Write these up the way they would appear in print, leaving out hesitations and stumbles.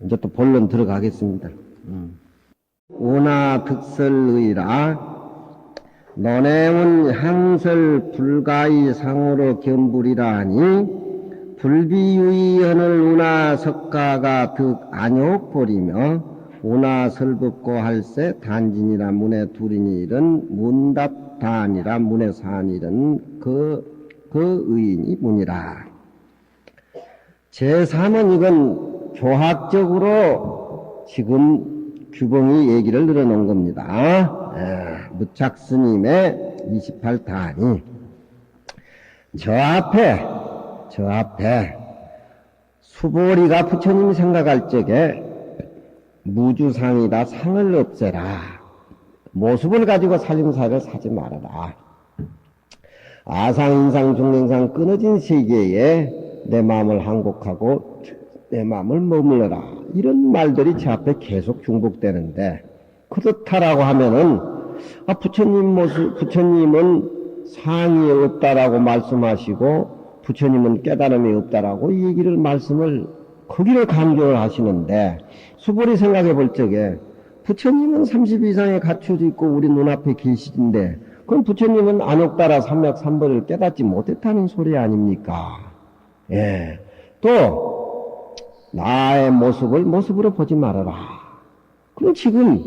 이제 또 본론 들어가겠습니다. 오나 득설의라 너네운 향설 불가의 상으로 겸불이라 하니 불비유의언을 우나 석가가 득 안욕벌이며 우나 설법고 할세 단진이라 문에 둘이니 이른 문답단이라 문에 사니는 그 의인이 문이라. 제3은 이건 교학적으로 지금 규봉이 얘기를 늘어놓은 겁니다. 무착스님의 28단이 저 앞에 수보리가 부처님이 생각할 적에 무주상이다 상을 없애라. 모습을 가지고 살림살이를 사지 말아라. 아상, 인상, 중생상 끊어진 세계에 내 마음을 항복하고 내 마음을 머물러라. 이런 말들이 제 앞에 계속 중복되는데 그렇다라고 하면은 부처님은 상이 없다라고 말씀하시고 부처님은 깨달음이 없다라고 이 얘기를 말씀을 거기를 강조를 하시는데 수보리 생각해 볼 적에 부처님은 30 이상의 갖춰져 있고 우리 눈앞에 계시는데 그럼 부처님은 안욕따라 삼맥삼벌을 깨닫지 못했다는 소리 아닙니까? 예. 또 나의 모습으로 보지 말아라. 그럼 지금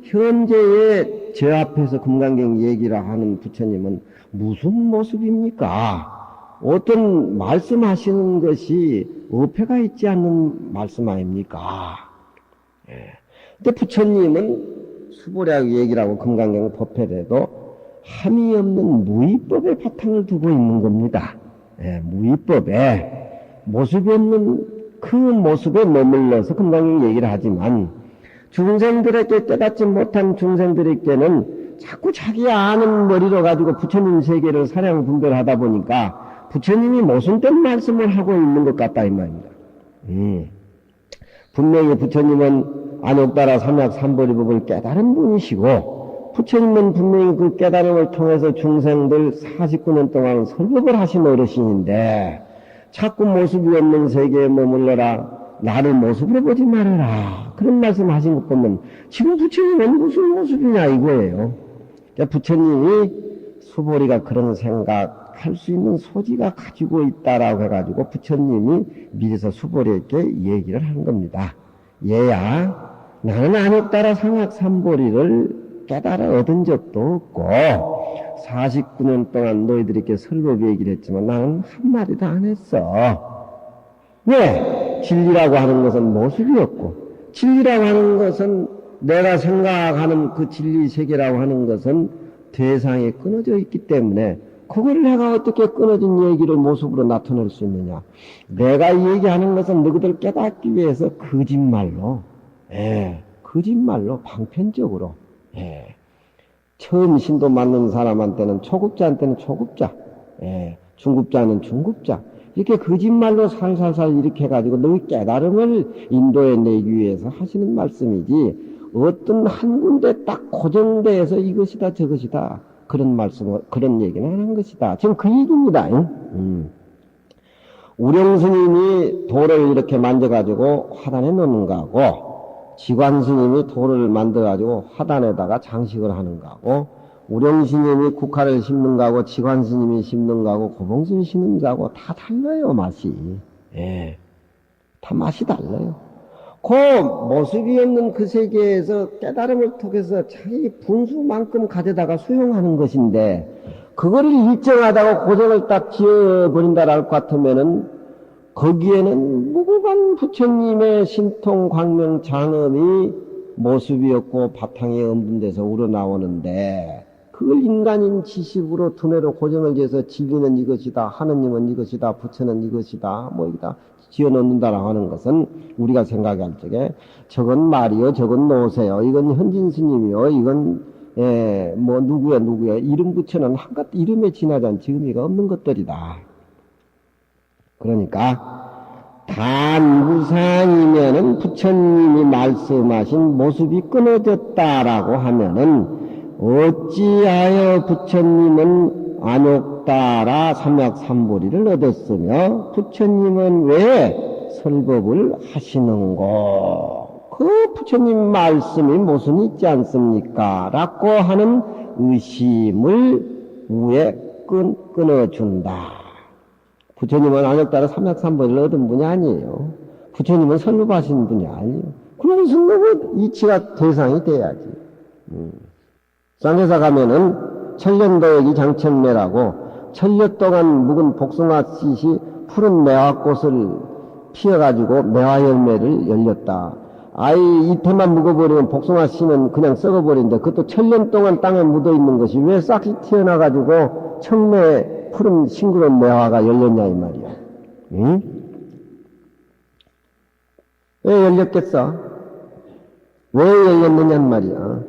현재의 제 앞에서 금강경 얘기를 하는 부처님은 무슨 모습입니까? 어떤 말씀하시는 것이 어폐가 있지 않는 말씀 아닙니까? 예. 근데 부처님은 수보리하고 얘기를 하고 금강경 법회에도 함이 없는 무위법의 바탕을 두고 있는 겁니다. 예, 무위법에 모습이 없는 그 모습에 머물러서 금강경 얘기를 하지만 중생들에게 깨닫지 못한 중생들에게는 자꾸 자기 아는 머리로 가지고 부처님 세계를 사량 분별하다 보니까 부처님이 모순된 말씀을 하고 있는 것 같다 이 말입니다. 분명히 부처님은 안욕따라 삼약삼보리법을 깨달은 분이시고 부처님은 분명히 그 깨달음을 통해서 중생들 49년 동안 설법을 하신 어르신인데 자꾸 모습이 없는 세계에 머물러라. 나를 모습으로 보지 말아라. 그런 말씀 하신 것 보면 지금 부처님은 무슨 모습이냐 이거예요. 그러니까 부처님이 수보리가 그런 생각할 수 있는 소지가 가지고 있다라고 해가지고 부처님이 미리서 수보리에게 얘기를 한 겁니다. 얘야 나는 안욕따라 삼약삼보리를 깨달아 얻은 적도 없고 49년 동안 너희들에게 설법 얘기를 했지만 나는 한마디도 안 했어. 왜? 진리라고 하는 것은 모습이었고 진리라고 하는 것은 내가 생각하는 그 진리 세계라고 하는 것은 대상에 끊어져 있기 때문에 그걸 내가 어떻게 끊어진 얘기를 모습으로 나타낼 수 있느냐. 내가 얘기하는 것은 너희들 깨닫기 위해서 거짓말로 방편적으로 처음 신도 맞는 사람한테는 초급자한테는 초급자, 중급자는 중급자 이렇게 거짓말로 살살살 이렇게 해가지고 너희 깨달음을 인도해내기 위해서 하시는 말씀이지 어떤 한 군데 딱 고정돼서 이것이다 저것이다 그런 말씀 그런 얘기는 안 한 것이다. 지금 그 얘기입니다. 우령스님이 돌을 이렇게 만져가지고 화단에 넣는 거하고 지관스님이 돌을 만들어가지고 화단에다가 장식을 하는 거하고 우령스님이 국화를 심는 거하고 지관스님이 심는 거하고 고봉스님이 심는 거하고 다 달라요 맛이. 다 맛이 달라요. 그 모습이 없는 그 세계에서 깨달음을 통해서 자기 분수만큼 가져다가 수용하는 것인데 그거를 일정하다고 고정을 딱 지어버린다랄 것 같으면은 거기에는 무궁한 부처님의 신통 광명 장엄이 모습이었고 바탕에 엄분돼서 우러나오는데 그걸 인간인 지식으로 두뇌로 고정을 지어서 진리는 이것이다 하느님은 이것이다 부처는 이것이다 뭐 이다 지어놓는다라고 하는 것은 우리가 생각할 적에 저건 말이요 저건 노세요 이건 현진 스님이요 이건 뭐 누구야 이름 붙여놓은 한갓 이름에 지나지 않지 의미가 없는 것들이다. 그러니까 단무상이면은 부처님이 말씀하신 모습이 끊어졌다라고 하면은 어찌하여 부처님은 안욕따라 삼약삼보리를 얻었으며 부처님은 왜 설법을 하시는고 그 부처님 말씀이 무슨 있지 않습니까? 라고 하는 의심을 우에 끊어준다. 부처님은 안역따라 삼약삼보를 얻은 분이 아니에요. 부처님은 설법하신 분이 아니에요. 그럼 설법은 이치가 대상이 돼야지. 쌍계사 가면은 천년도액이 장천매라고 천년 동안 묵은 복숭아 씨시 푸른 매화꽃을 피어가지고 매화 열매를 열렸다. 아이 잎에만 묵어버리면 복숭아 씨는 그냥 썩어버린다. 그것도 천년 동안 땅에 묻어있는 것이 왜 싹이 튀어나가지고 청매 푸른 싱그러운 매화가 열렸냐 이 말이야. 응? 왜 열렸겠어? 왜 열렸느냐는 말이야.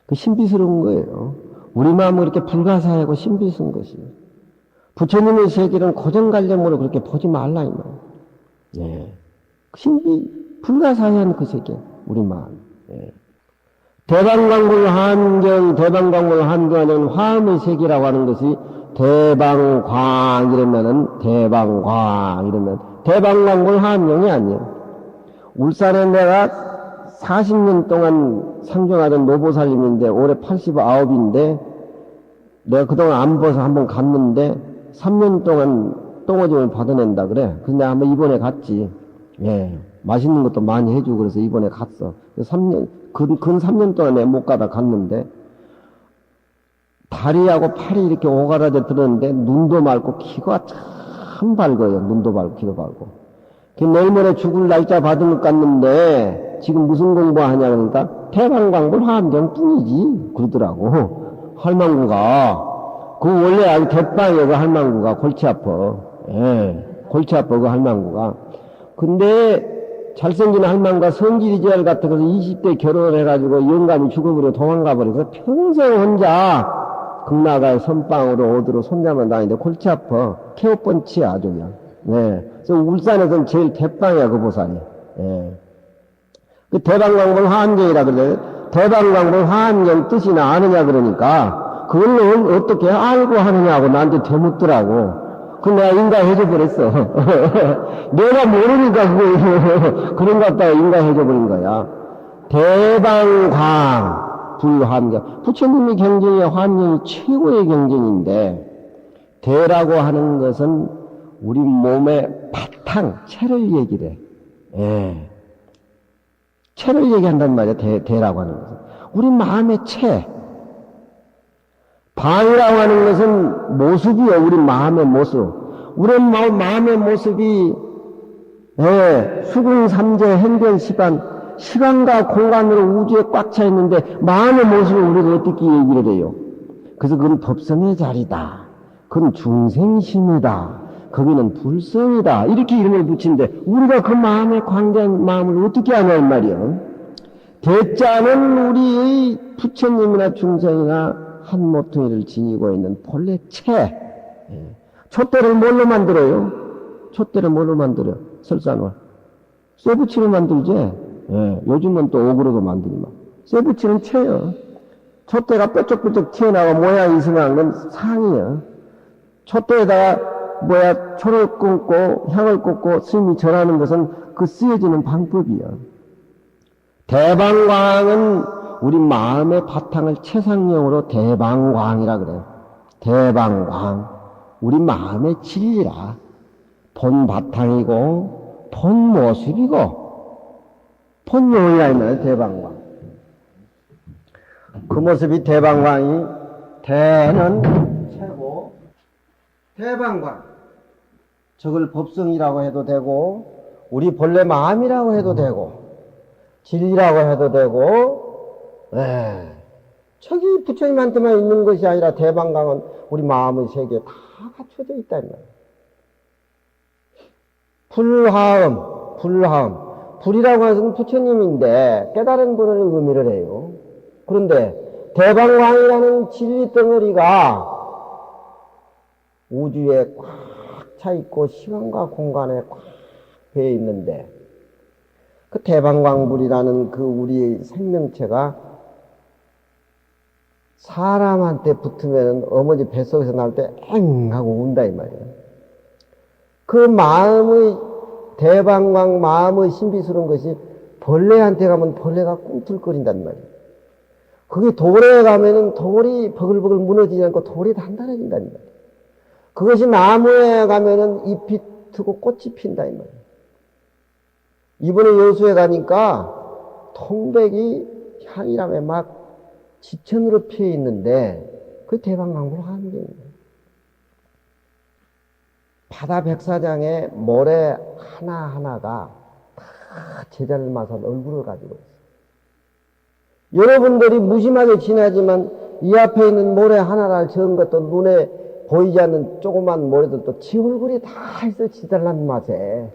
그 신비스러운 거예요. 우리 마음은 그렇게 불가사하고 신비스러운 것이에요. 부처님의 세계는 고정관념으로 그렇게 보지 말라 이 말이야. 예. 불가사의한 그 세계, 우리 마음. 예. 대방광물 한경, 대방광물 한경은 화음의 세계라고 하는 것이 대방광 이러면은 대방광 이러면 대방광물 한경이 아니에요. 울산에 내가 40년 동안 상정하던 노보살님인데 올해 89인데 내가 그동안 안 봐서 한번 갔는데 3년 동안 똥오줌을 받아낸다 그래. 그래서 내가 한번 이번에 갔지. 예. 맛있는 것도 많이 해주고 그래서 이번에 갔어. 3년, 근 3년 동안 내가 못 가다 갔는데 다리하고 팔이 이렇게 오가라져 들었는데 눈도 맑고 키가 참 밝아요. 눈도 밝고 키도 밝고. 내일 모레 죽을 날짜 받은 것 같는데 지금 무슨 공부하냐 그러니까 태방광불 화암경 뿐이지 그러더라고. 할망구가 그 원래 아주 대빵이에요. 그 할망구가 골치 아파. 예, 골치 아파 그 할망구가. 근데 잘생긴 할망구가 성질이지알 같아서 20대 결혼을 해가지고 영감이 죽어버려 도망가버려서 평생 혼자 극나가의 선방으로 어디로 손잡아 다니는데 골치 아파. 케어펀치야 아주 그냥. 네. 그래서 울산에서는 제일 대빵이야, 그 보살이. 예. 그 대방광불 화암경이라 그래. 대방광불 화암경 뜻이나 아느냐 그러니까, 그걸 어떻게 알고 하느냐고 나한테 되묻더라고. 그 내가 인가해줘 버렸어. 내가 모르니까 그런 것 같다가 인가해줘 버린 거야. 대방광, 불화암경. 부처님의 경전이 화암경이 최고의 경전인데, 대라고 하는 것은 우리 몸의 바탕, 체를 얘기를 해. 예. 체를 얘기한단 말이야, 대라고 하는 것은. 우리 마음의 체. 방이라고 하는 것은 모습이요, 우리 마음의 모습. 우리 마음의 모습이, 예, 수궁삼재 행변시간, 시간과 공간으로 우주에 꽉 차 있는데, 마음의 모습을 우리가 어떻게 얘기를 해요? 그래서 그건 법성의 자리다. 그건 중생심이다. 거기는 불성이다. 이렇게 이름을 붙이는데 우리가 그 마음에 관계한 마음을 어떻게 하냐 이 말이야. 대자는 우리의 부처님이나 중생이나 한 모퉁이를 지니고 있는 본래 체. 촛대를 뭘로 만들어요? 촛대를 뭘로 만들어요? 설산화. 쇠붙이로 만들지. 예, 요즘은 또 옥으로도 만들지만. 쇠붙이는 체요. 촛대가 뾰족뾰족 튀어나와 모양이 이상한 건 상이야. 촛대에다가 초를 끊고 향을 꽂고 스님이 절하는 것은 그 쓰여지는 방법이야. 대방광은 우리 마음의 바탕을 최상령으로 대방광이라 그래. 대방광. 우리 마음의 진리라. 본 바탕이고 본 모습이고 본용이라 이말 대방광. 그 모습이 대방광이 대는 최고 대방광. 저걸 법성이라고 해도 되고 우리 본래 마음이라고 해도 되고 진리라고 해도 되고 저기 부처님한테만 있는 것이 아니라 대방광은 우리 마음의 세계에 다 갖춰져 있다 이 말이야. 불화음 불이라고 하는 것은 부처님인데 깨달은 분을 의미를 해요. 그런데 대방광이라는 진리 덩어리가 우주에 꽉 차 있고 시간과 공간에 꽉 배어 있는데 그 대방광불이라는 그 우리의 생명체가 사람한테 붙으면 어머니 뱃속에서 나올 때 엥 하고 운다 이 말이에요. 그 마음의 대방광 마음의 신비스러운 것이 벌레한테 가면 벌레가 꿈틀거린단 말이에요. 그게 돌에 가면은 돌이 버글버글 무너지지 않고 돌이 단단해진단 말이에요. 그것이 나무에 가면은 잎이 트고 꽃이 핀다 이 말이에요. 이번에 여수에 가니까 통백이 향이라며 막 지천으로 피어 있는데 그 대방광불 환경이에요. 바다 백사장에 모래 하나하나가 다 제자를 맞은 얼굴을 가지고 있어요. 여러분들이 무심하게 지나지만 이 앞에 있는 모래 하나를 적은 것도 눈에 보이지 않는 조그만 모래들도 지 얼굴이 다 있어. 지잘난 맛에.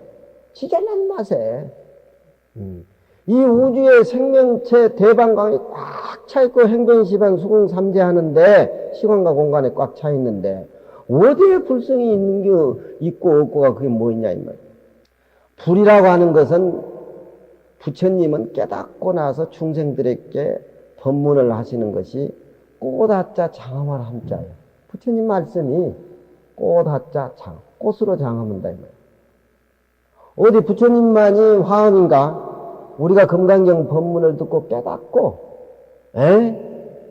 지잘난 맛에. 이 우주의 생명체 대방광이 꽉 차 있고 행변시반 수공삼재 하는데 시간과 공간에 꽉 차 있는데 어디에 불성이 있는 게 있고 없고가 그게 뭐냐 이 말이에요. 불이라고 하는 것은 부처님은 깨닫고 나서 중생들에게 법문을 하시는 것이 꽃하자 장엄할 함자예요. 부처님 말씀이 꽃하자 장, 꽃으로 장엄한다 이 말이에요. 어디 부처님만이 화엄인가? 우리가 금강경 법문을 듣고 깨닫고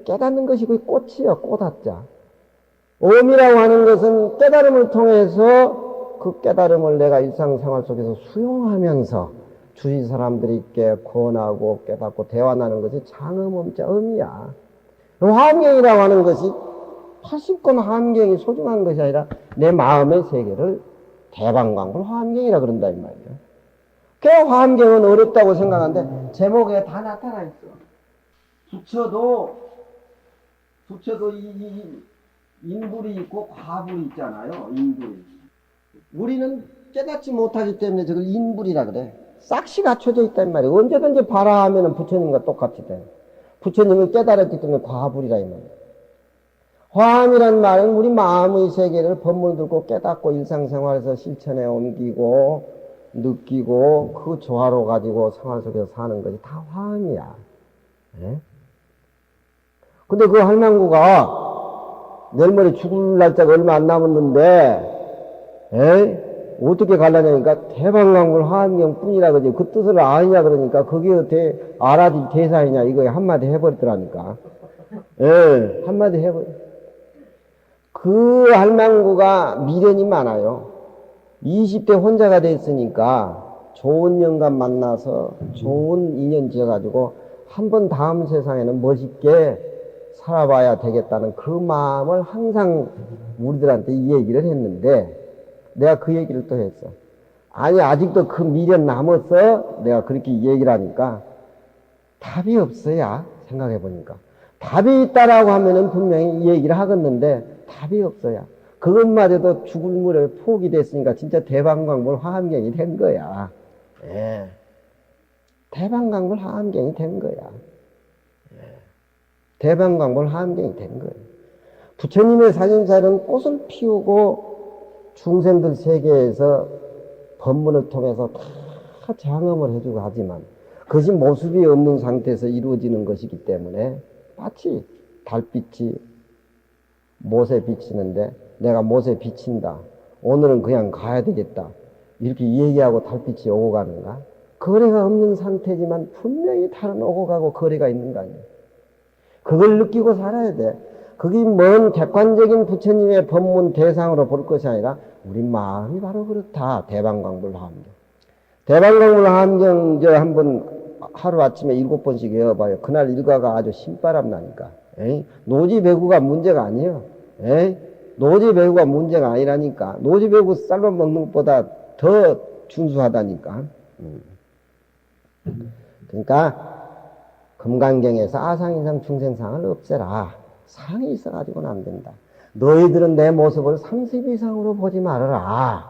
깨닫는 것이 그 꽃이요. 꽃하자. 엄이라고 하는 것은 깨달음을 통해서 그 깨달음을 내가 일상생활 속에서 수용하면서 주위 사람들에게 권하고 깨닫고 대화 나누는 것이 장엄엄자 엄이야. 화엄경이라고 하는 것이 80권 화엄경이 소중한 것이 아니라 내 마음의 세계를 대방광불 화엄경이라 그런다 이 말이에요. 그 화엄경은 어렵다고 생각하는데 제목에 다 나타나 있어. 부처도 이 인불이 있고 과불이 있잖아요. 인불이. 우리는 깨닫지 못하기 때문에 저걸 인불이라 그래. 싹시 갖춰져 있단 말이에요. 언제든지 봐라 하면은 부처님과 똑같이 돼. 부처님은 깨달았기 때문에 과불이라 이 말이에요. 화엄이란 말은 우리 마음의 세계를 법문을 듣고 깨닫고 일상생활에서 실천에 옮기고 느끼고 그 조화로 가지고 생활 속에서 사는 것이 다 화엄이야. 예? 근데 그 할망구가 내일 모레 죽을 날짜가 얼마 안 남았는데 어떻게 갈라냐니까 대방광불 화엄경 뿐이라 그러지 그 뜻을 아느냐 그러니까 그게 알아지 대사이냐 이거 한마디 해버리더라니까. 한마디 해버려. 그 할망구가 미련이 많아요. 20대 혼자가 됐으니까 좋은 영감 만나서 좋은 인연 지어가지고 한번 다음 세상에는 멋있게 살아봐야 되겠다는 그 마음을 항상 우리들한테 이 얘기를 했는데 내가 그 얘기를 또 했어. 아니 아직도 그 미련 남았어? 내가 그렇게 얘기를 하니까 답이 없어야 생각해보니까 답이 있다라고 하면은 분명히 이 얘기를 하겠는데 답이 없어야 그것마저도 죽을 물에 포기 됐으니까 진짜 대방광불 화엄경이 된 거야. 대방광불 화엄경이 된 거야. 대방광불 화엄경이 된 거예요. 부처님의 사진살은 꽃을 피우고 중생들 세계에서 법문을 통해서 다 장엄을 해주고 하지만 그것이 모습이 없는 상태에서 이루어지는 것이기 때문에 마치 달빛이 못에 비치는데 내가 못에 비친다. 오늘은 그냥 가야 되겠다. 이렇게 얘기하고 달빛이 오고 가는가? 거리가 없는 상태지만 분명히 다른 오고 가고 거리가 있는 거 아니에요. 그걸 느끼고 살아야 돼. 그게 먼 객관적인 부처님의 법문 대상으로 볼 것이 아니라 우리 마음이 바로 그렇다. 대방광불 화엄경. 대방광불 화엄경 저 한번 하루 아침에 7번씩 외워봐요. 그날 일과가 아주 신바람 나니까. 노지배구가 문제가 아니에요. 노지배구가 문제가 아니라니까. 노지배구 쌀밥 먹는 것보다 더 준수하다니까. 그러니까 금강경에서 아상인상 중생상을 없애라. 상이 있어가지고는 안 된다. 너희들은 내 모습을 30 이상으로 보지 말아라.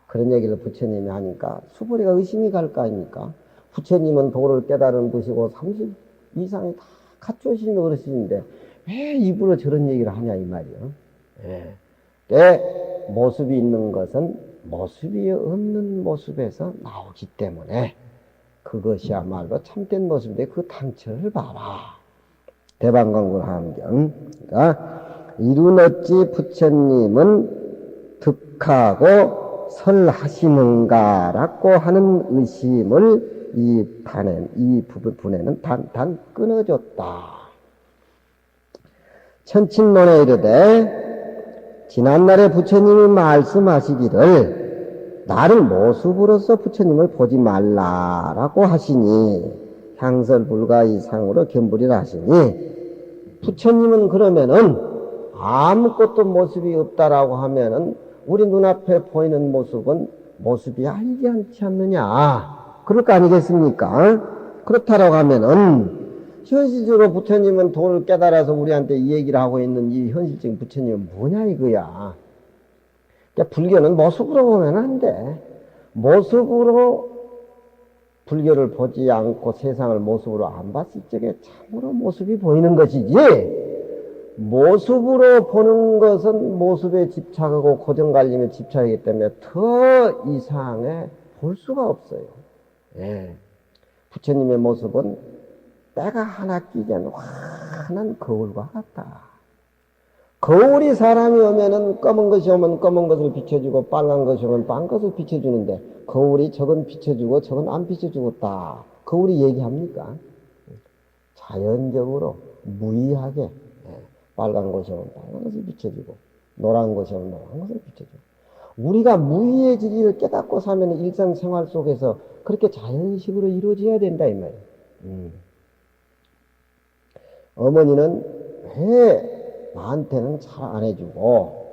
그런 얘기를 부처님이 하니까 수보리가 의심이 갈 거 아닙니까? 부처님은 도를 깨달은 분이시고 30 이상이 다 갖추신 어르신인데 왜 입으로 저런 얘기를 하냐 이 말이요. 모습이 있는 것은 모습이 없는 모습에서 나오기 때문에 그것이야말로 참된 모습인데 그 당처를 봐라. 대방광불 화엄경. 그러니까 이룬 어찌 부처님은 득하고 설하시는가라고 하는 의심을 이 부분에는 단 끊어줬다. 천친론에 이르되 지난날에 부처님이 말씀하시기를 나를 모습으로서 부처님을 보지 말라라고 하시니 향설불가이상으로 겸불이라 하시니 부처님은 그러면은 아무것도 모습이 없다라고 하면은 우리 눈앞에 보이는 모습이 아니지 않지 않느냐 그럴 거 아니겠습니까? 그렇다라고 하면은 현실적으로 부처님은 도를 깨달아서 우리한테 이 얘기를 하고 있는 이 현실적인 부처님은 뭐냐 이거야. 그러니까 불교는 모습으로 보면 안 돼. 모습으로 불교를 보지 않고 세상을 모습으로 안 봤을 적에 참으로 모습이 보이는 것이지, 모습으로 보는 것은 모습에 집착하고 고정관념에 집착하기 때문에 더 이상해 볼 수가 없어요. 예. 부처님의 모습은 때가 하나 끼지 않는 환한 거울과 같다. 거울이 사람이 오면은 검은 것이 오면 검은 것을 비춰주고 빨간 것이 오면 빨간 것을 비춰주는데 거울이 저건 비춰주고 저건 안 비춰주고 다 거울이 얘기합니까? 자연적으로 무의하게 빨간 것이 오면 빨간 것을 비춰주고 노란 것이 오면 노란 것을 비춰주고 우리가 무의해지기를 깨닫고 사면 일상생활 속에서 그렇게 자연식으로 이루어져야 된다 이 말이에요. 어머니는 왜 나한테는 잘 안 해주고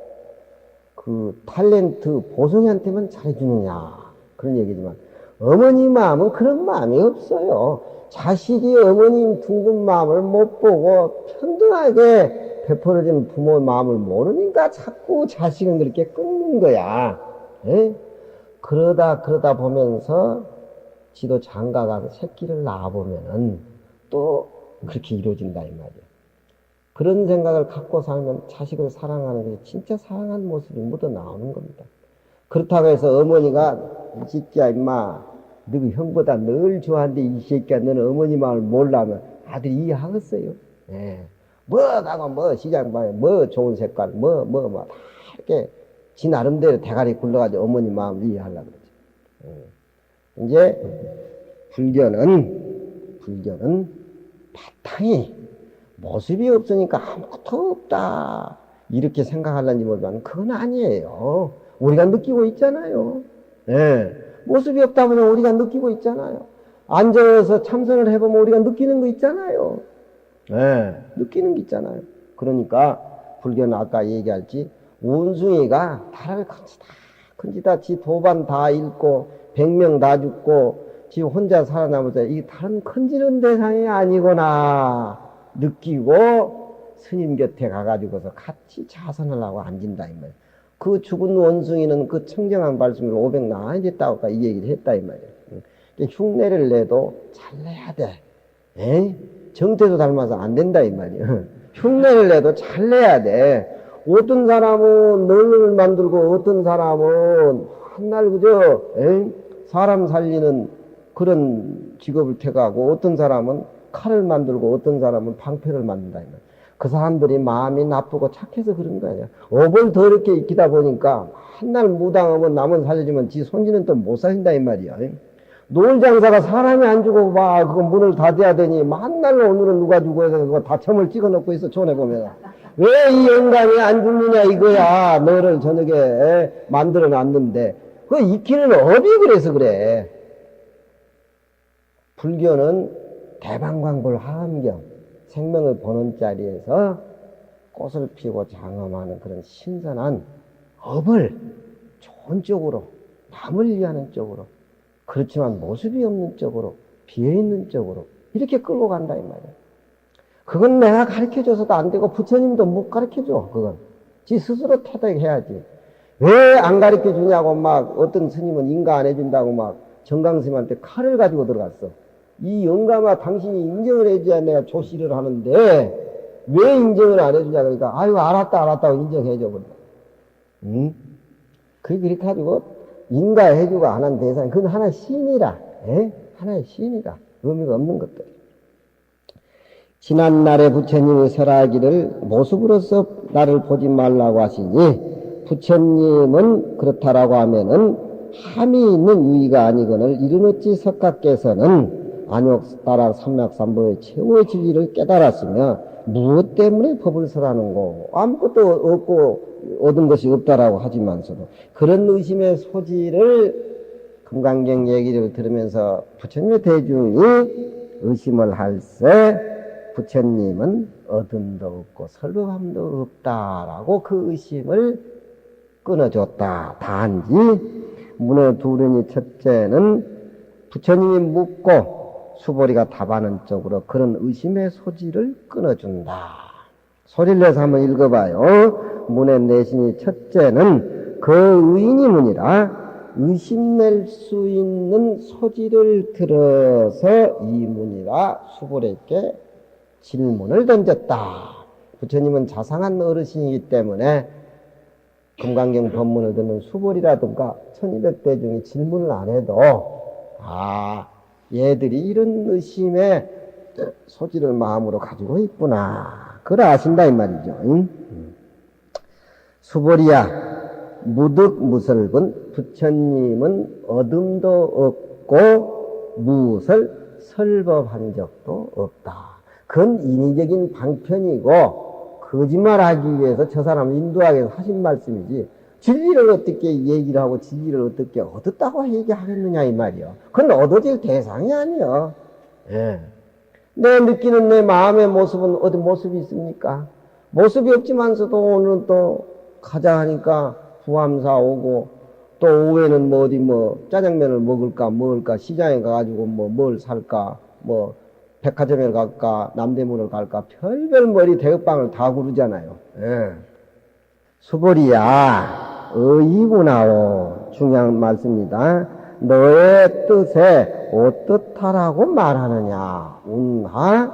그 탤런트 보성이한테만 잘해주느냐 그런 얘기지만 어머니 마음은 그런 마음이 없어요. 자식이 어머님 둥근 마음을 못 보고 평등하게 베풀어진 부모의 마음을 모르니까 자꾸 자식은 그렇게 끊는 거야. 에? 그러다 보면서 지도 장가 가서 새끼를 낳아보면은 또 그렇게 이루어진다 이 말이야. 그런 생각을 갖고 살면 자식을 사랑하는 게 진짜 사랑하는 모습이 묻어 나오는 겁니다. 그렇다고 해서 어머니가 이 새끼야 임마 너가 형보다 널 좋아하는데 이 새끼야 너는 어머니 마음을 몰라면 아들이 이해하겠어요. 예. 뭐다고 뭐 시장방에 뭐 좋은 색깔 다 이렇게 지 나름대로 대가리 굴러가지고 어머니 마음을 이해하려고 그러죠. 이제 불교는 바탕이 모습이 없으니까 아무것도 없다 이렇게 생각하려는지 모르지만 그건 아니에요. 우리가 느끼고 있잖아요. 네. 모습이 없다 보면 우리가 느끼고 있잖아요. 앉아서 참선을 해보면 우리가 느끼는 거 있잖아요. 네. 느끼는 게 있잖아요. 그러니까 불교는 아까 얘기할지 원숭이가 달을 큰지다 지 도반 다 잃고 100명 다 죽고 지 혼자 살아남으자 이 다른 큰지는 대상이 아니구나 느끼고 스님 곁에 가가지고서 같이 자선하려고 앉은다 이 말이에요. 그 죽은 원숭이는 그 청정한 발심을 500 나아야 됐다고 이 얘기를 했다 이 말이에요. 흉내를 내도 잘 내야 돼. 에이? 정태도 닮아서 안 된다 이 말이에요. 흉내를 내도 잘 내야 돼. 어떤 사람은 널을 만들고 어떤 사람은 한날 그저 사람 살리는 그런 직업을 택하고 어떤 사람은 칼을 만들고 어떤 사람은 방패를 만든다. 그 사람들이 마음이 나쁘고 착해서 그런 거 아니야. 업을 더럽게 익히다 보니까 한날 무당하면 남은 살려주면 지 손지는 또 못 살린다 이 말이야. 노을장사가 사람이 안 죽고 막 그거 문을 닫아야 되니 만날 오늘은 누가 죽어 해서 그거 다 점을 찍어 놓고 있어 촌에 보면. 왜 이 영감이 안 죽느냐 이거야. 너를 저녁에 만들어 놨는데 그 익히는 업이 그래서 그래. 불교는 대방광불 하엄경 생명을 보는 자리에서 꽃을 피우고 장엄하는 그런 신선한 업을 좋은 쪽으로 남을 위하는 쪽으로 그렇지만 모습이 없는 쪽으로 비어있는 쪽으로 이렇게 끌고 간다 이 말이야. 그건 내가 가르쳐줘서도 안 되고 부처님도 못 가르쳐줘. 그건 지 스스로 태도해야지. 왜 안 가르쳐주냐고 막 어떤 스님은 인가 안 해준다고 막 정강스님한테 칼을 가지고 들어갔어. 이 영감아 당신이 인정을 해줘야 내가 조시를 하는데 왜 인정을 안 해주냐 그러니까 아유 알았다고 인정해줘 버려. 응? 그렇게 가지고 인가해주고 안 한 대상이 그건 하나의 신이라. 하나의 신이라. 의미가 없는 것들. 지난날에 부처님이 설하기를 모습으로서 나를 보지 말라고 하시니 부처님은 그렇다라고 하면은 함이 있는 유의가 아니거늘 이르노치 석가께서는 안욕따라 삼맥삼보의 최고의 진리를 깨달았으며 무엇 때문에 법을 설하는고 아무것도 없고 얻은 것이 없다라고 하지만서도 그런 의심의 소지를 금강경 얘기를 들으면서 부처님의 대중이 의심을 할세 부처님은 얻음도 없고 설법함도 없다라고 그 의심을 끊어줬다. 단지 문의 두른이 첫째는 부처님이 묻고 수보리가 답하는 쪽으로 그런 의심의 소지를 끊어준다. 소리를 내서 한번 읽어봐요. 문의 내신이 첫째는 그 의인이 문이라 의심낼 수 있는 소지를 들어서 이문이라 수보리에게 질문을 던졌다. 부처님은 자상한 어르신이기 때문에 금강경 법문을 듣는 수보리라든가 1200대 중에 질문을 안 해도 얘들이 이런 의심의 소지를 마음으로 가지고 있구나. 그걸 아신다 이 말이죠. 수보리야 무득무설분 부처님은 얻음도 없고 무엇을 설법한 적도 없다. 그건 인위적인 방편이고 거짓말하기 위해서 저 사람을 인도하기 위해서 하신 말씀이지 진리를 어떻게 얘기를 하고 진리를 어떻게 얻었다고 얘기하겠느냐 이 말이요. 그건 얻어질 대상이 아니요. 예. 내 느끼는 내 마음의 모습은 어디 모습이 있습니까? 모습이 없지만서도 오늘은 또 가자 하니까 부암사 오고 또 오후에는 뭐 어디 짜장면을 먹을까 시장에 가가지고 뭘 살까 백화점에 갈까 남대문을 갈까 별별 머리 대역방을 다 구르잖아요. 예. 수보리야 의이구나오 중요한 말씀입니다. 너의 뜻에 어떻다라고 말하느냐 운하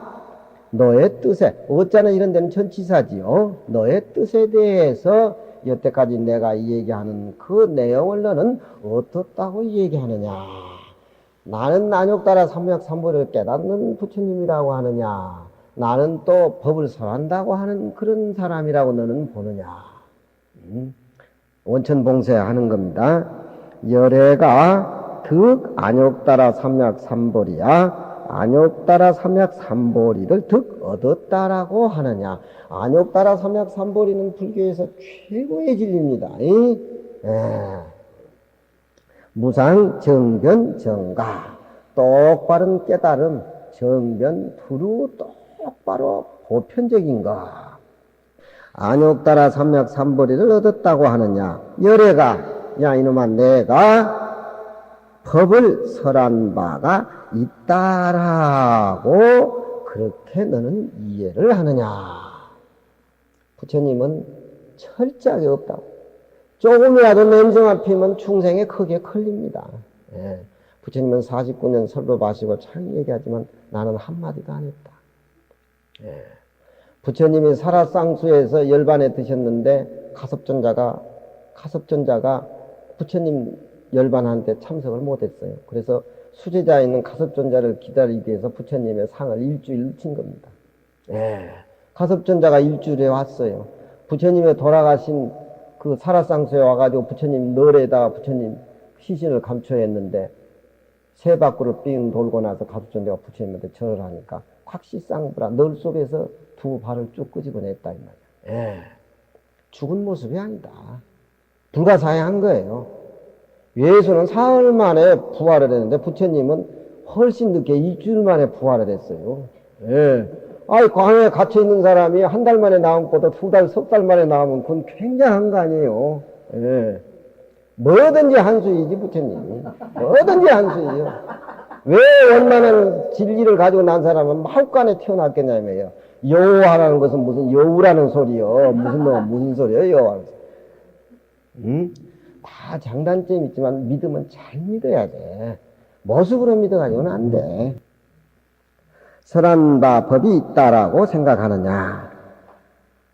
너의 뜻에 어쩌나 이런 데는 전치사지요. 너의 뜻에 대해서 여태까지 내가 얘기하는 그 내용을 너는 어떻다고 얘기하느냐. 나는 안욕따라 삼맥삼보를 깨닫는 부처님이라고 하느냐. 나는 또 법을 설한다고 하는 그런 사람이라고 너는 보느냐. 원천봉쇄하는 겁니다. 열애가 득 안욕따라 삼맥삼보리야 안욕따라 삼맥삼보리를 득 얻었다라고 하느냐. 안욕따라 삼맥삼보리는 불교에서 최고의 진리입니다. 무상 정변 정가 똑바른 깨달음 정변 두루 똑바로 보편적인 것 안욕따라 삼맥삼보리를 얻었다고 하느냐. 열애가 야 이놈아 내가 법을 설한 바가 있다라고 그렇게 너는 이해를 하느냐. 부처님은 철저하게 없다고. 조금이라도 냄새만 피면 충생에 크게 걸립니다. 예. 부처님은 49년 설법하시고 참 얘기하지만 나는 한마디도 안 했다. 예. 부처님이 사라쌍수에서 열반에 드셨는데 가섭전자가 부처님 열반한테 참석을 못했어요. 그래서 수제자에 있는 가섭전자를 기다리기 위해서 부처님의 상을 일주일 친 겁니다. 예. 가섭전자가 일주일에 왔어요. 부처님의 돌아가신 그 사라쌍수에 와가지고 부처님 널에다가 부처님 시신을 감춰야 했는데 새 밖으로 삥 돌고 나서 가섭전자가 부처님한테 절을 하니까 콱시쌍브라 널 속에서 두 발을 쭉 끄집어냈다 이 말이야. 예. 죽은 모습이 아니다. 불가사의한 거예요. 예수는 사흘 만에 부활을 했는데 부처님은 훨씬 늦게 일주일 만에 부활을 했어요. 예. 광야에 갇혀있는 사람이 한 달 만에 나온 것보다 두 달, 석 달 만에 나오면 그건 굉장한 거 아니에요. 예. 뭐든지 한수이지, 부처님이. 뭐든지 한수이요. 왜 원만한 진리를 가지고 난 사람은 마육간에 태어났겠냐며요. 여호와라는 것은 무슨 여우라는 소리요. 무슨 소리요, 여호와. 다 장단점이 있지만 믿으면 잘 믿어야 돼. 모습으로 믿어가지고는 안 돼. 설한 바 법이 있다라고 생각하느냐.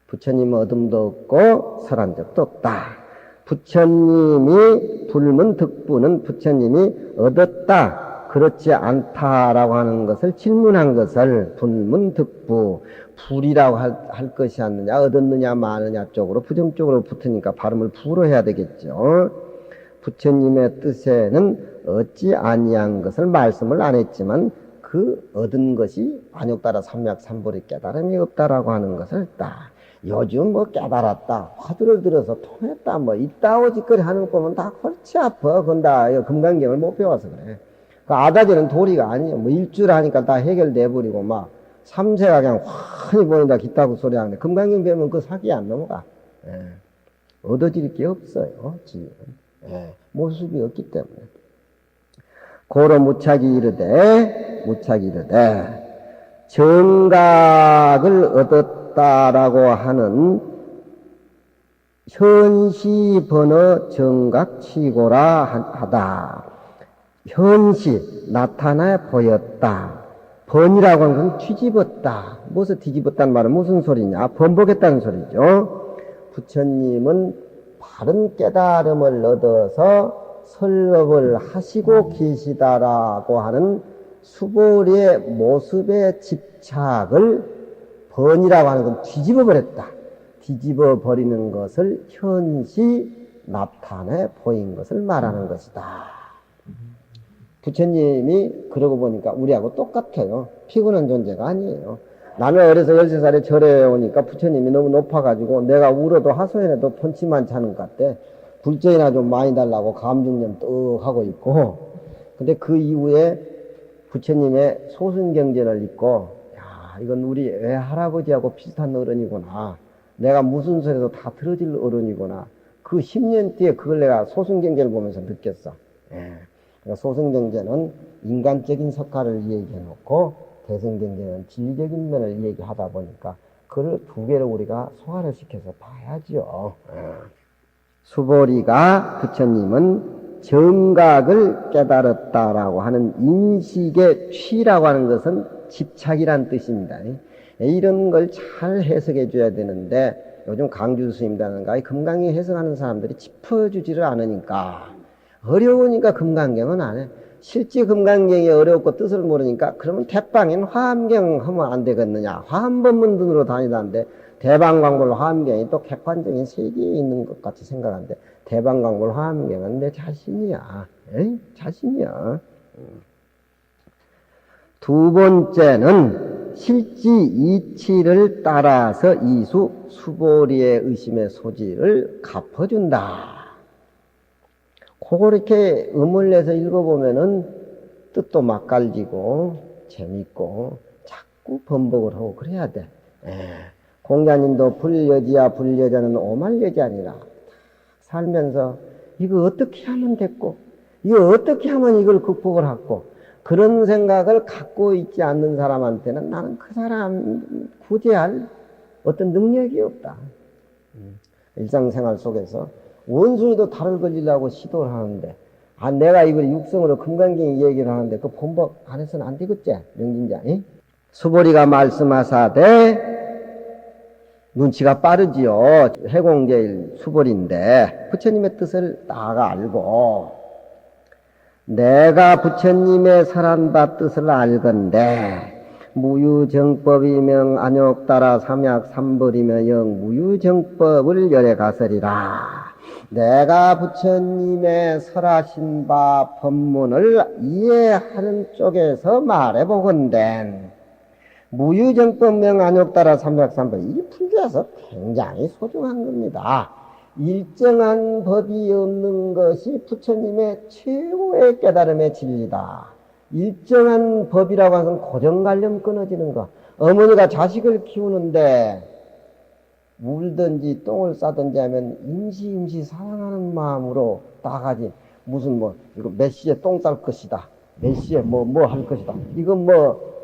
부처님 얻음도 없고 설한 적도 없다. 부처님이 불문 득부는 부처님이 얻었다. 그렇지 않다라고 하는 것을 질문한 것을 불문 득부. 불이라고 할 것이 않느냐, 얻었느냐, 마느냐 쪽으로 부정적으로 붙으니까 발음을 부로 해야 되겠죠. 부처님의 뜻에는 얻지 아니한 것을 말씀을 안 했지만 그 얻은 것이 안욕따라 삼맥삼보리 깨달음이 없다라고 하는 것을 딱 요즘 뭐 깨달았다, 화두를 들어서 통했다, 뭐 이따오 짓거리 하는 거 보면 다 골치 아파. 그건 다 금강경을 못 배워서 그래. 그 아다지는 도리가 아니에요. 뭐 일주일 하니까 다 해결돼 버리고 막 삼세가 그냥 환히 보인다 기타고 소리 하는데 금강경 배우면 그 사기에 안 넘어가. 예. 얻어질 게 없어요 지금. 예. 모습이 없기 때문에. 고로 무착이 이르되 정각을 얻었다라고 하는 현시 번어 정각치고라 하다. 현시 나타나 보였다. 번이라고 하는 건 뒤집었다. 무엇을 뒤집었다는 말은 무슨 소리냐? 번복했다는 소리죠. 부처님은 바른 깨달음을 얻어서 설법을 하시고 계시다라고 하는 수보리의 모습의 집착을 번이라고 하는 건 뒤집어 버렸다. 뒤집어 버리는 것을 현시 나타내 보인 것을 말하는 것이다. 부처님이 그러고 보니까 우리하고 똑같아요. 피곤한 존재가 아니에요. 남의 어려서 13살에 절에 오니까 부처님이 너무 높아가지고 내가 울어도 하소연해도 펀치만 차는 것 같아. 불전이나 좀 많이 달라고 감중념 떡 하고 있고. 근데 그 이후에 부처님의 소승경전을 읽고 야 이건 우리 외할아버지하고 비슷한 어른이구나. 내가 무슨 소리도 다 들어질 어른이구나. 그 10년 뒤에 그걸 내가 소승경전을 보면서 느꼈어. 예. 그러니까 소승경전은 인간적인 석가를 얘기해놓고 대승경전은 진리적인 면을 얘기하다 보니까 그걸 두 개를 우리가 소화를 시켜서 봐야죠. 수보리가 부처님은 정각을 깨달았다라고 하는 인식의 취라고 하는 것은 집착이란 뜻입니다. 이런 걸 잘 해석해 줘야 되는데 요즘 강주 스님이라든가 금강경 해석하는 사람들이 짚어주지를 않으니까 어려우니까 금강경은 안 해. 실제 금강경이 어렵고 뜻을 모르니까 그러면 대방인 화엄경 하면 안 되겠느냐. 화엄법문으로 다니다는데 대방광불 화엄경이 또 객관적인 세계에 있는 것 같이 생각하는데 대방광불 화엄경은 내 자신이야. 에이? 자신이야. 두 번째는 실지 이치를 따라서 이수 수보리의 의심의 소지를 갚아준다. 그거 이렇게 음을 내서 읽어보면은 뜻도 맛깔지고 재밌고 자꾸 번복을 하고 그래야 돼. 공자님도 불여지야 불여자는 오말여지 아니라 살면서 이거 어떻게 하면 됐고 이거 어떻게 하면 이걸 극복을 하고 그런 생각을 갖고 있지 않는 사람한테는 나는 그 사람 구제할 어떤 능력이 없다. 일상생활 속에서 원숭이도 달을 걸리려고 시도를 하는데 내가 이걸 육성으로 금강경 얘기를 하는데 그 번복 안 해서는 안 되겠지 명진자. 수보리가 말씀하사되 눈치가 빠르지요. 해공제일 수보리인데 부처님의 뜻을 다 알고 내가 부처님의 설한바 뜻을 알건대 무유정법이명 안욕따라 삼약삼벌이며 영 무유정법을 열에 가서리라. 내가 부처님의 설하신 바 법문을 이해하는 쪽에서 말해보건대 무유정법명 안욕따라 삼약삼벌 이 불교에서 굉장히 소중한 겁니다. 일정한 법이 없는 것이 부처님의 최고의 깨달음의 진리다. 일정한 법이라고 하는 고정관념 끊어지는 거. 어머니가 자식을 키우는데 울든지 똥을 싸든지 하면 임시 사랑하는 마음으로 따가지. 무슨 이거 몇 시에 똥 쌀 것이다. 몇 시에 뭐 할 것이다. 이건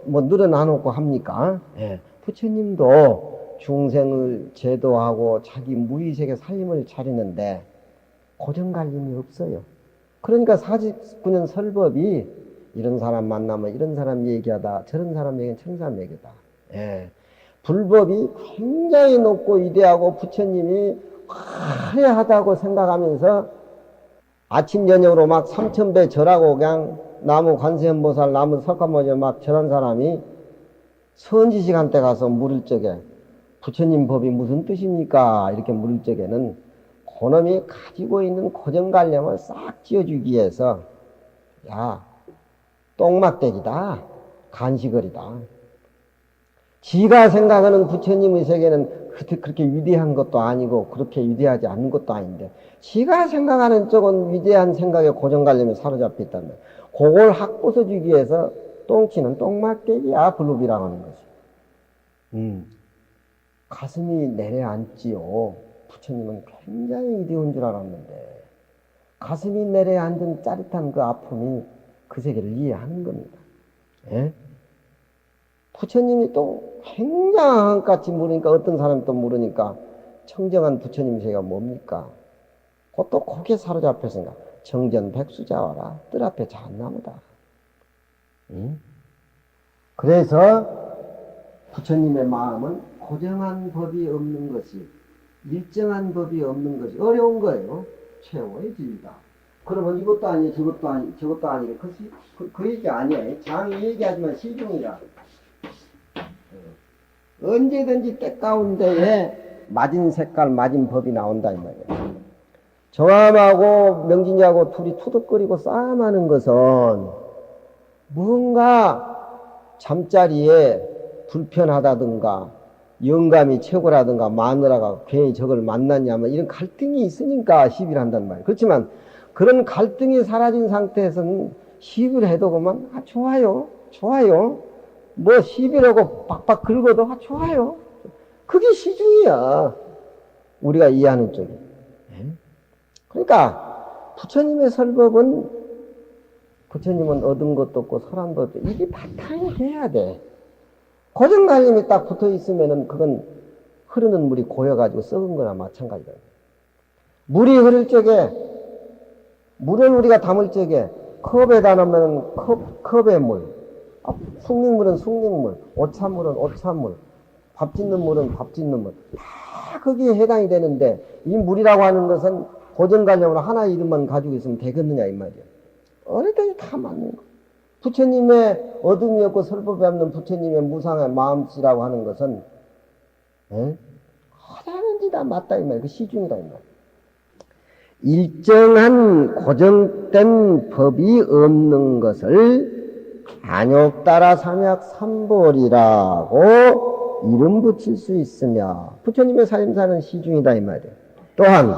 늘어놔놓고 합니까? 부처님도 중생을 제도하고 자기 무의식의 살림을 차리는데 고정관념이 없어요. 그러니까 49년 설법이 이런 사람 만나면 이런 사람 얘기하다 저런 사람 얘기는 저런 사람 얘기다. 불법이 굉장히 높고 위대하고 부처님이 화려하다고 생각하면서 아침 저녁으로 막 3000배 절하고 그냥 나무 관세음보살 나무 석가모니 막 절한 사람이 선지식한테 가서 물을 적에 부처님 법이 무슨 뜻입니까? 이렇게 물을 적에는 그놈이 가지고 있는 고정관념을 싹 지어주기 위해서 야, 똥막대기다, 간식거리다. 지가 생각하는 부처님의 세계는 그렇게 위대한 것도 아니고 그렇게 위대하지 않은 것도 아닌데 지가 생각하는 쪽은 위대한 생각에 고정관념에 사로잡혀 있다면 그걸 확 부숴주기 위해서 똥치는 똥막대기야 블루비라고 하는 것이. 가슴이 내려앉지요. 부처님은 굉장히 이대한 줄 알았는데 가슴이 내려앉은 짜릿한 그 아픔이 그 세계를 이해하는 겁니다. 예? 부처님이 또 굉장한 같이 물으니까 어떤 사람이 또 물으니까 청정한 부처님 세계가 뭡니까? 그것도 거기에 사로잡혔으니까 정전백수자와라 뜰 앞에 잣나무다. 그래서 부처님의 마음은 고정한 법이 없는 것이 일정한 법이 없는 것이 어려운 거예요. 최고의 진리다. 그러면 이것도 아니에요 저것도 아니에요 저것도 아니에요 그 얘기 아니에요. 장이 얘기하지만 시중이라 언제든지 때 가운데에 맞은 색깔 맞은 법이 나온다 이 말이에요. 정암하고 명진이하고 둘이 투덕거리고 싸움하는 것은 뭔가 잠자리에 불편하다든가 영감이 최고라든가 마누라가 괜히 저걸 만났냐면 이런 갈등이 있으니까 시비를 한단 말이에요. 그렇지만 그런 갈등이 사라진 상태에서는 시비를 해도 그만 좋아요 뭐 시비라고 박박 긁어도 좋아요. 그게 시중이야 우리가 이해하는 쪽이. 그러니까 부처님의 설법은 부처님은 얻은 것도 없고 사람도 없고 이게 바탕이 돼야 돼. 고정관념이 딱 붙어 있으면은 그건 흐르는 물이 고여가지고 썩은 거나 마찬가지다. 물이 흐를 적에 물을 우리가 담을 적에 컵에다 넣으면 컵의 물, 숭늉물은 숭늉물, 오찬물은 오찬물, 밥 짓는 물은 밥 짓는 물, 다 거기에 해당이 되는데 이 물이라고 하는 것은 고정관념으로 하나의 이름만 가지고 있으면 되겠느냐 이 말이야. 어느 때는 다 맞는 거. 부처님의 어둠이 없고 설법이 없는 부처님의 무상의 마음씨라고 하는 것은 하다는지 다 맞다 이 말이야. 그 시중이다 이 말이야. 일정한 고정된 법이 없는 것을 안욕따라 삼약 삼볼이라고 이름 붙일 수 있으며 부처님의 사임사는 시중이다 이 말이야. 또한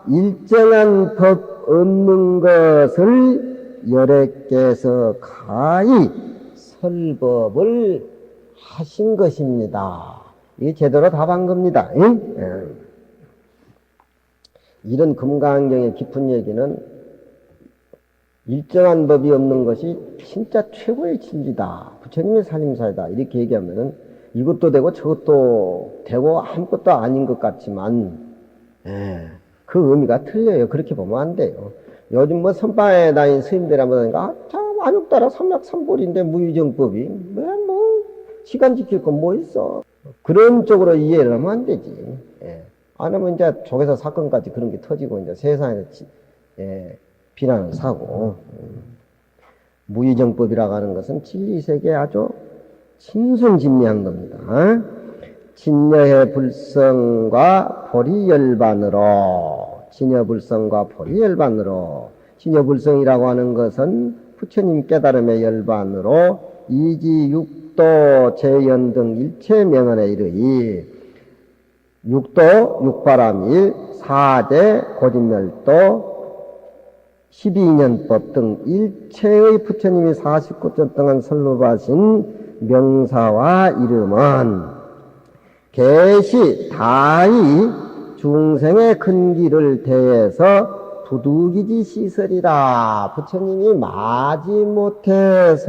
일정한 법 없는 것을 열애께서 가히 설법을 하신 것입니다. 이게 제대로 답한 겁니다. 이런 금강경의 깊은 얘기는 일정한 법이 없는 것이 진짜 최고의 진리다. 부처님의 살림사이다. 이렇게 얘기하면은 이것도 되고 저것도 되고 아무것도 아닌 것 같지만 그 의미가 틀려요. 그렇게 보면 안 돼요. 요즘 뭐 선방에 다닌 스님들 한번 하니까 참 안욕따라 삼약삼볼인데 무유정법이 뭐 시간 지킬 건 뭐 있어. 그런 쪽으로 이해를 하면 안 되지. 안 하면 이제 조계사 사건까지 그런 게 터지고 이제 세상에서 비난을 사고. 무유정법이라고 하는 것은 진리세계에 아주 진순진미한 겁니다. 진여의 불성과 보리열반으로 진여불성과 보리열반으로 진여불성이라고 하는 것은 부처님 깨달음의 열반으로 이지육도 재연 등 일체명언에 이르이 육도 육바람일 사제 고진멸도 12년법 등 일체의 부처님이 49전 동안 설법하신 명사와 이름은 계시 다이 중생의 큰 길을 대해서 부득이지 시설이라 부처님이 마지못해서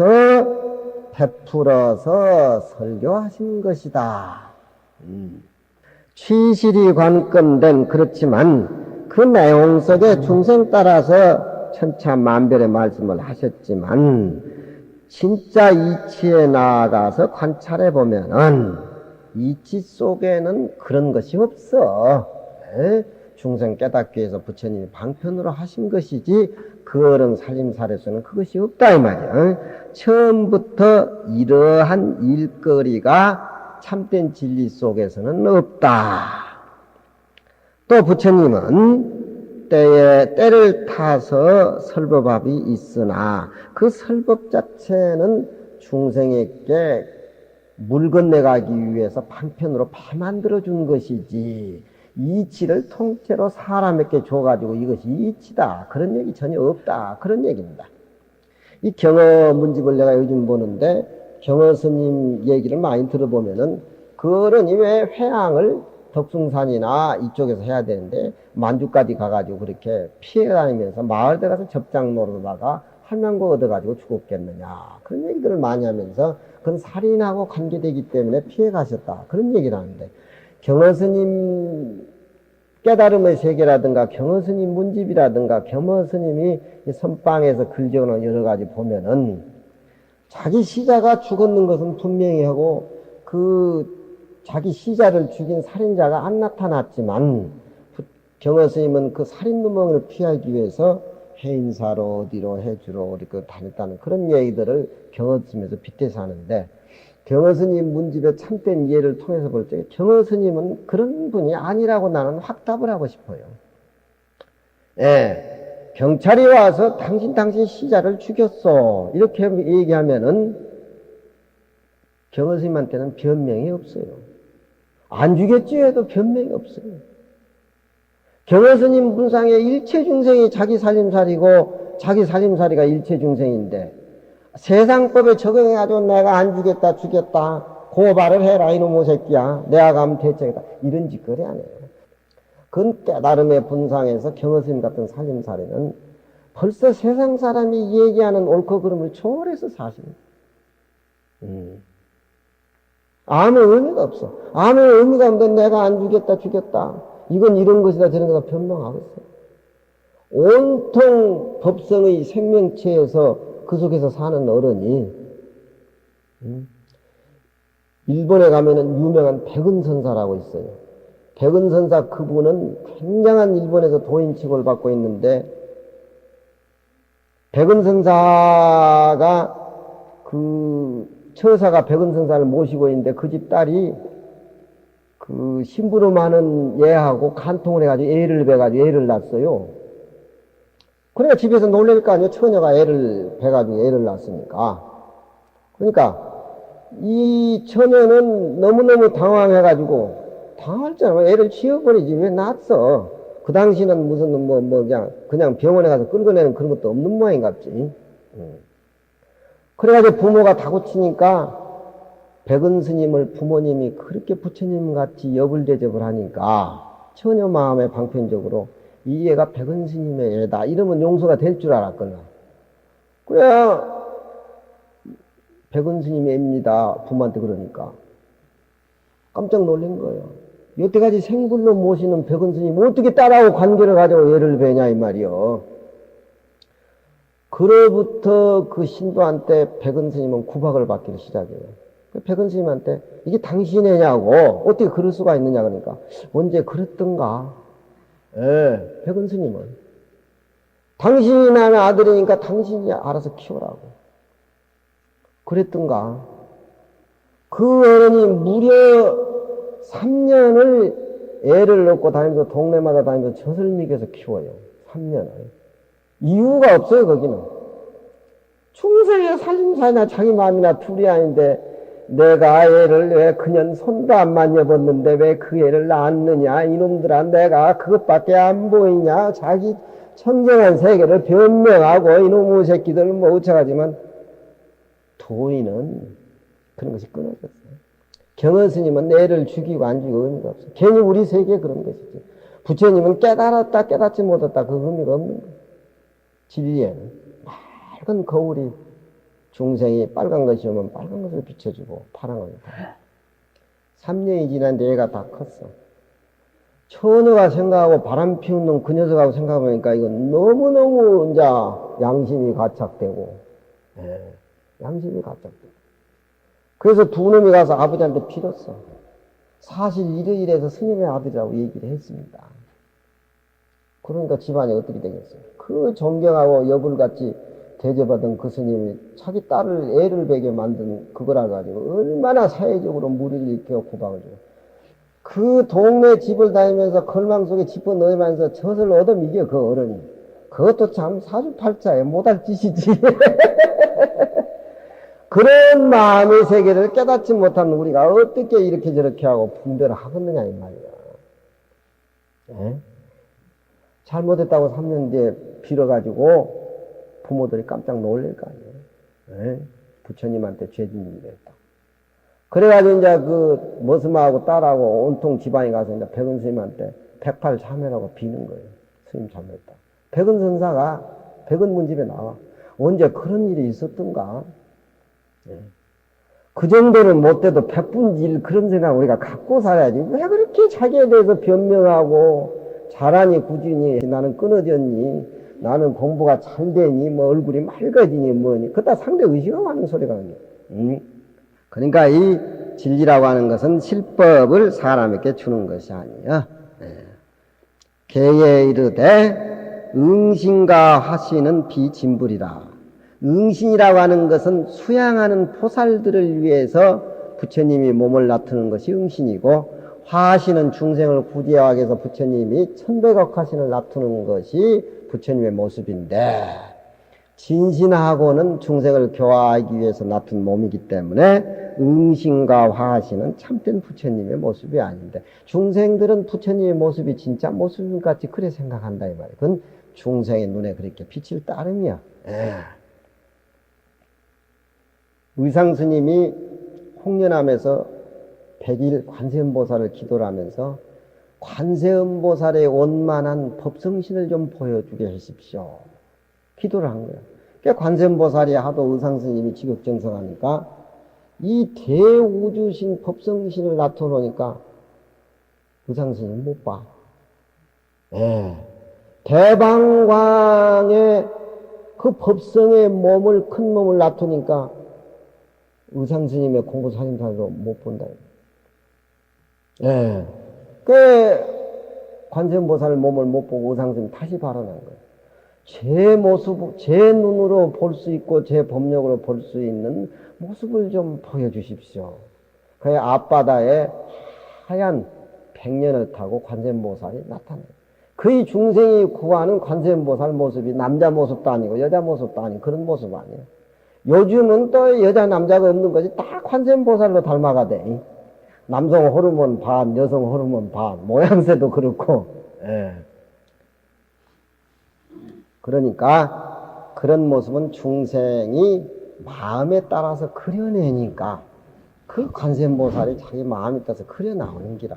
베풀어서 설교하신 것이다. 취실이 관건된 그렇지만 그 내용 속에 중생 따라서 천차만별의 말씀을 하셨지만 진짜 이치에 나아가서 관찰해 보면은 이치 속에는 그런 것이 없어. 중생 깨닫기 위해서 부처님이 방편으로 하신 것이지 그 어른 살림살이에서는 그것이 없다 이 말이야. 처음부터 이러한 일거리가 참된 진리 속에서는 없다. 또 부처님은 때를 타서 설법합이 있으나 그 설법 자체는 중생에게 물 건너가기 위해서 방편으로 배 만들어준 것이지 이치를 통째로 사람에게 줘가지고 이것이 이치다 그런 얘기 전혀 없다 그런 얘기입니다. 이 경어 문집을 내가 요즘 보는데 경어 스님 얘기를 많이 들어보면은 그 어른이 왜 회항을 덕숭산이나 이쪽에서 해야 되는데 만주까지 가가지고 그렇게 피해 다니면서 마을 들어가서 접장 노르다가 할망구 얻어가지고 죽었겠느냐 그런 얘기들을 많이 하면서 그건 살인하고 관계되기 때문에 피해 가셨다 그런 얘기를 하는데 경허스님 깨달음의 세계라든가 경허스님 문집이라든가 경허스님이 선방에서 글적는 여러 가지 보면은 자기 시자가 죽었는 것은 분명히 하고 그 자기 시자를 죽인 살인자가 안 나타났지만 경허스님은 그 살인 누명을 피하기 위해서 해인사로 어디로 해주로 이렇게 다녔다는 그런 얘기들을 경허스님에서 빗대서 하는데 경허스님 문집의 참된 이해를 통해서 볼 때 경허스님은 그런 분이 아니라고 나는 확답을 하고 싶어요. 예, 경찰이 와서 당신 시자를 죽였어 이렇게 얘기하면은 경허스님한테는 변명이 없어요. 안 죽였지 해도 변명이 없어요. 경허스님 분상에 일체 중생이 자기 살림살이고 자기 살림살이가 일체 중생인데 세상법에 적용해가지고 내가 안 죽였다 죽였다 고발을 해라 이놈의 새끼야 내가 가면 대책이다 이런 짓거리 안 해요. 그건 깨달음의 분상에서 경허스님 같은 살림살이는 벌써 세상 사람이 얘기하는 옳고 그름을 초월해서 사십니다. 아무 의미가 없어. 아무 의미가 없는데 내가 안 죽였다 이건 이런 것이다 저런 거다 변명하고 있어요. 온통 법성의 생명체에서 그 속에서 사는 어른이 일본에 가면은 유명한 백은선사라고 있어요. 백은선사 그분은 굉장한 일본에서 도인칭을 받고 있는데 백은선사가 그 처사가 백은선사를 모시고 있는데 그 집 딸이 그 심부름 하는 얘하고 간통을 해가지고 애를 배가지고 애를 낳았어요. 그러니까 집에서 놀랄 거 아니에요. 처녀가 애를 배가지고 애를 낳았으니까. 그러니까 이 처녀는 너무너무 당황해가지고 당황했잖아. 애를 치워버리지 왜 낳았어. 그 당시는 무슨 그냥 병원에 가서 끌어내는 그런 것도 없는 모양인갑지. 그래가지고 부모가 다고치니까 백은스님을 부모님이 그렇게 부처님같이 여불대접을 하니까 처녀 마음에 방편적으로 이 애가 백은스님의 애다 이러면 용서가 될 줄 알았거나 그래 백은스님의 애입니다 부모한테 그러니까 깜짝 놀란 거예요. 여태까지 생불로 모시는 백은스님 어떻게 딸하고 관계를 가지고 애를 배냐 이 말이요. 그로부터 그 신도한테 백은스님은 구박을 받기를 시작해요. 백은스님한테 이게 당신의 애냐고 어떻게 그럴 수가 있느냐 그러니까 언제 그랬던가. 예, 백은스님은 당신이 낳은 아들이니까 당신이 알아서 키우라고 그랬던가. 그 어른이 무려 3년을 애를 낳고 다니면서 동네마다 다니면서 젖을 먹여서 키워요. 3년을. 이유가 없어요 거기는. 충성의 살림살이나 자기 마음이나 둘이 아닌데 내가 애를 왜 그년 손도 안 만져봤는데 왜 그 애를 낳았느냐 이놈들아 내가 그것밖에 안 보이냐 자기 청정한 세계를 변명하고 이놈의 새끼들 어쩌가지만 도인은 그런 것이 끊어졌어요. 경허스님은 애를 죽이고 안 죽이고 의미가 없어요. 괜히 우리 세계에 그런 것이지. 부처님은 깨달았다 깨닫지 못했다 그 의미가 없는 거예요. 진리에는 맑은 거울이 중생이 빨간 것이 오면 빨간 것을 비춰주고 파란 것을 다. 3년이 지났는데 애가 다 컸어. 처녀가 생각하고 바람 피우는 그 녀석하고 생각해보니까 이건 너무너무 이제 양심이 가착되고 양심이 가착되고 그래서 두 놈이 가서 아버지한테 빌었어. 사실 이래서 스님의 아들이라고 얘기를 했습니다. 그러니까 집안이 어떻게 되겠어요? 그 그 존경하고 여불같이 대접하던 그 스님이 자기 딸을 애를 베게 만든 그거라 가지고 얼마나 사회적으로 무리를 일으켜 구박을 줘요. 그 동네 집을 다니면서 걸망 속에 집어 넣으면서 젖을 얻어미겨 그 어른이. 그것도 참 사주팔자에 못할 짓이지. 그런 마음의 세계를 깨닫지 못하는 우리가 어떻게 이렇게 저렇게 하고 분별을 하겠느냐 이 말이야. 예? 잘못했다고 3년 뒤에 빌어가지고 부모들이 깜짝 놀랄 거 아니에요. 예? 부처님한테 죄짓는 게 있다. 그래가지고 이제 그 머스마하고 딸하고 온통 지방에 가서 이제 백은 스님한테 108 참회라고 비는 거예요. 스님 잘못했다. 백은 선사가 백은 문집에 나와. 언제 그런 일이 있었던가? 예. 그 정도는 못돼도 백분질 그런 생각 우리가 갖고 살아야지. 왜 그렇게 자기에 대해서 변명하고 잘하니 꾸준히 나는 끊어졌니? 나는 공부가 잘 되니? 뭐 얼굴이 맑아지니? 뭐니? 그따 상대 의식하고 하는 소리가 아니야. 그러니까 이 진리라고 하는 것은 실법을 사람에게 주는 것이 아니야. 개에 이르되 응신과 화신은 비진불이라. 응신이라고 하는 것은 수양하는 포살들을 위해서 부처님이 몸을 나트는 것이 응신이고, 화신은 중생을 구제하기 위해서 부처님이 천백억 화신을 나트는 것이 부처님의 모습인데, 진신하고는 중생을 교화하기 위해서 나툰 몸이기 때문에 응신과 화신은 참된 부처님의 모습이 아닌데, 중생들은 부처님의 모습이 진짜 모습같이 그래 생각한다 이 말이야. 그건 중생의 눈에 그렇게 비칠 따름이야. 의상스님이 홍련암에서 100일 관세음보살을 기도를 하면서 관세음보살의 원만한 법성신을 좀 보여주게 하십시오. 기도를 한 거예요. 그러니까 관세음보살이 하도 의상스님이 지극정성하니까 이 대우주신 법성신을 나타놓으니까 의상스님 못 봐. 대방광의 그 법성의 몸을, 큰 몸을 나타니까 의상스님의 공부 사진사로 못 본다. 그 관세음보살 몸을 못 보고 의상스님 다시 발언한 거예요. 제 모습, 제 눈으로 볼 수 있고 제 법력으로 볼 수 있는 모습을 좀 보여주십시오. 그의 앞바다에 하얀 백년을 타고 관세음보살이 나타나요. 그의 중생이 구하는 관세음보살 모습이 남자 모습도 아니고 여자 모습도 아니고 그런 모습 아니에요. 요즘은 또 여자 남자가 없는 것이 다 관세음보살로 닮아가대. 남성 호르몬 반, 여성 호르몬 반, 모양새도 그렇고. 그러니까 그런 모습은 중생이 마음에 따라서 그려내니까 그 관세음보살이 자기 마음에 따라서 그려 나오는 기라.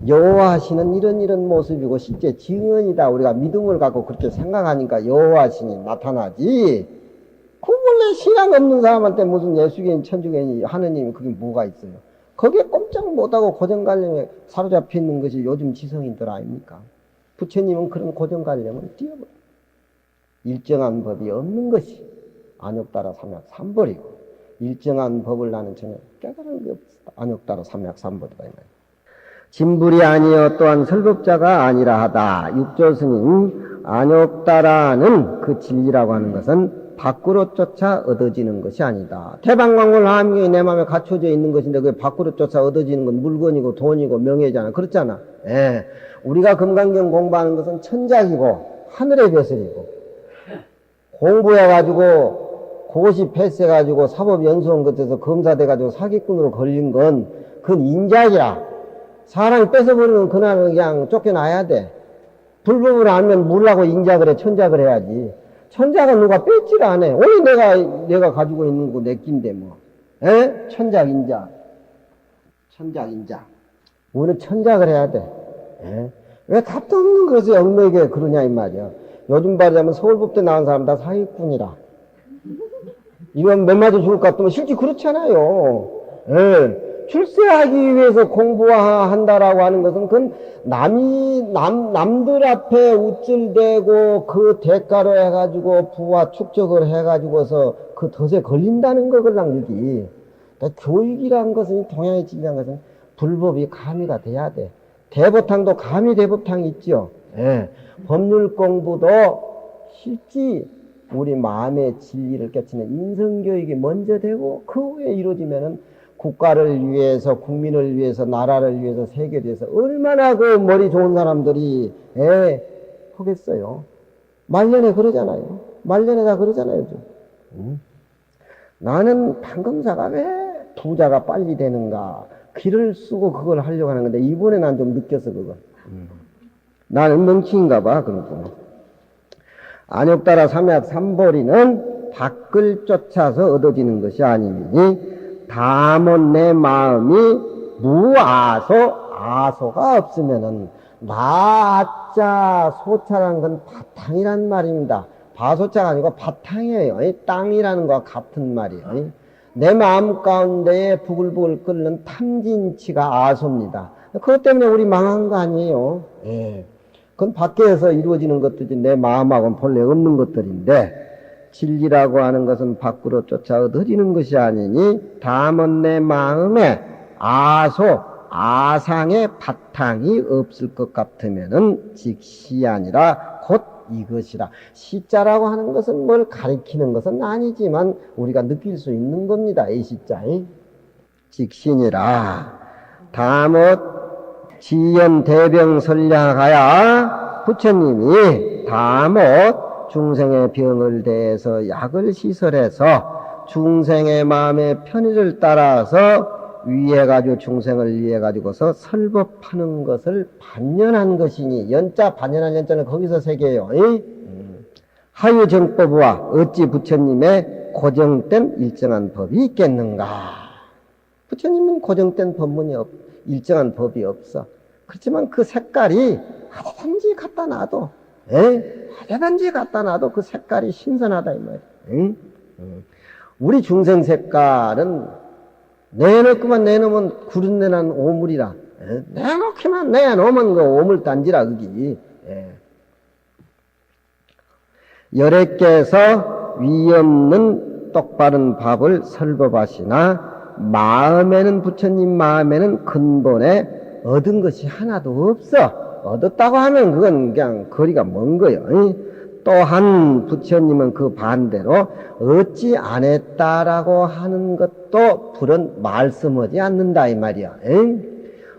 여호와신은 이런 모습이고 실제 증언이다. 우리가 믿음을 갖고 그렇게 생각하니까 여호와신이 나타나지. 그 원래 신앙 없는 사람한테 무슨 예수견이 천주견이 하느님이 그게 뭐가 있어요. 거기에 꼼짝 못하고 고정관념에 사로잡혀 있는 것이 요즘 지성인들 아닙니까? 부처님은 그런 고정관념을 띄워버려. 일정한 법이 없는 것이 안욕따라 삼약 삼벌이고, 일정한 법을 나는 전혀 깨달은 게 없다. 안욕따라 삼약 삼벌이다. 진불이 아니여 또한 설법자가 아니라 하다. 육조스님, 안욕따라는 그 진리라고 하는 것은 밖으로 쫓아 얻어지는 것이 아니다. 태방광골 하함경이 내 마음에 갖춰져 있는 것인데 그게 밖으로 쫓아 얻어지는 건 물건이고 돈이고 명예잖아. 그렇잖아. 우리가 금강경 공부하는 것은 천작이고 하늘의 벼슬이고, 공부해가지고 고시 패스해가지고 사법연수원 끝에서 검사돼가지고 사기꾼으로 걸린 건 그건 인작이야. 사람이 뺏어버리면 그날은 그냥 쫓겨나야 돼. 불법을 알면 물라고 인작을 해, 천작을 해야지. 천작은 누가 뺏지를 안 해. 오늘 내가 가지고 있는 거 내 낀데 뭐. 천작, 인작. 천작, 인작. 우리는 천작을 해야 돼. 왜 답도 없는 것을 얽매게 그러냐 이 말이야. 요즘 말하자면 서울법대 나온 사람 다 사기꾼이라. 이건 몇 마디 죽을 것 같으면 실제 그렇잖아요. 출세하기 위해서 공부한다라고 하는 것은 그건 남들 앞에 우쭐대고 그 대가로 해가지고 부와 축적을 해가지고서 그 덫에 걸린다는 거걸랑 여기. 그러니까 교육이라는 것은, 동양의 진리라는 것은 불법이 가미가 돼야 돼. 대법탕도 가미 대법탕이 있죠. 법률 공부도 실지 우리 마음의 진리를 깨치는 인성교육이 먼저 되고 그 후에 이루어지면은 국가를 위해서, 국민을 위해서, 나라를 위해서, 세계를 위해서 얼마나 그 머리 좋은 사람들이 하겠어요. 말년에 그러잖아요. 말년에 다 그러잖아요. 나는 판검사가 왜 부자가 빨리 되는가 길을 쓰고 그걸 하려고 하는 건데 이번에 난 좀 느꼈어 그거. 나는 멍청인가 봐. 그러고 안욕따라 삼약 삼보리는 밖을 쫓아서 얻어지는 것이 아니니 다못 내 마음이 무아소, 아소가 없으면은 마자 소자란 건 바탕이란 말입니다. 바소자가 아니고 바탕이에요. 땅이라는 것과 같은 말이에요. 내 마음 가운데에 부글부글 끓는 탐진치가 아소입니다. 그것 때문에 우리 망한 거 아니에요. 예. 그건 밖에서 이루어지는 것들이 내 마음하고는 본래 없는 것들인데 진리라고 하는 것은 밖으로 쫓아 얻어지는 것이 아니니 다만 내 마음에 아소, 아상의 바탕이 없을 것 같으면은 즉시 아니라 곧 이것이라. 시자라고 하는 것은 뭘 가리키는 것은 아니지만 우리가 느낄 수 있는 겁니다. 이 시자. 직신이라. 다못 지연 대병 설량하야 부처님이 다못 중생의 병을 대해서 약을 시설해서 중생의 마음의 편의를 따라서 위해가지고 중생을 위해가지고서 설법하는 것을 반연한 것이니 연자 반연한 연자는 거기서 새겨요. 하유정법과 어찌 부처님의 고정된 일정한 법이 있겠는가. 부처님은 고정된 법문이 일정한 법이 없어. 그렇지만 그 색깔이 어디든지 갖다 놔도 어디든지 갖다 놔도 그 색깔이 신선하다 이 말이야. 우리 중생 색깔은 내놓기만 내놓으면 구른내난 오물이라. 내놓기만 내놓으면 그 오물단지라 그기. 열애께서 위없는 똑바른 밥을 설법하시나 마음에는 부처님 마음에는 근본에 얻은 것이 하나도 없어. 얻었다고 하면 그건 그냥 거리가 먼 거예요. 또한 부처님은 그 반대로 얻지 않았다라고 하는 것도 불은 말씀하지 않는다 이 말이야.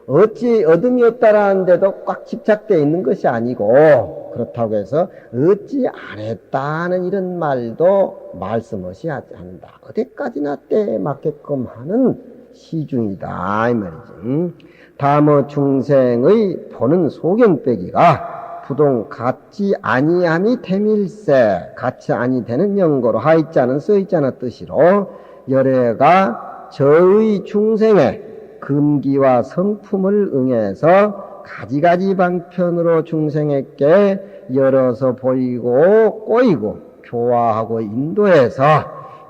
얻지 얻음이 없다라는데도 꽉 집착되어 있는 것이 아니고 그렇다고 해서 얻지 않았다는 이런 말도 말씀하지 않는다. 어디까지나 때에 맞게끔 하는 시중이다 이 말이지. 다모 중생의 보는 소견 빼기가 부동 같지 아니함이 태밀세 같이 아니 되는 영고로 하있자는 써있자는 뜻이로 열애가 저의 중생의 금기와 성품을 응해서 가지가지 방편으로 중생에게 열어서 보이고 꼬이고 교화하고 인도해서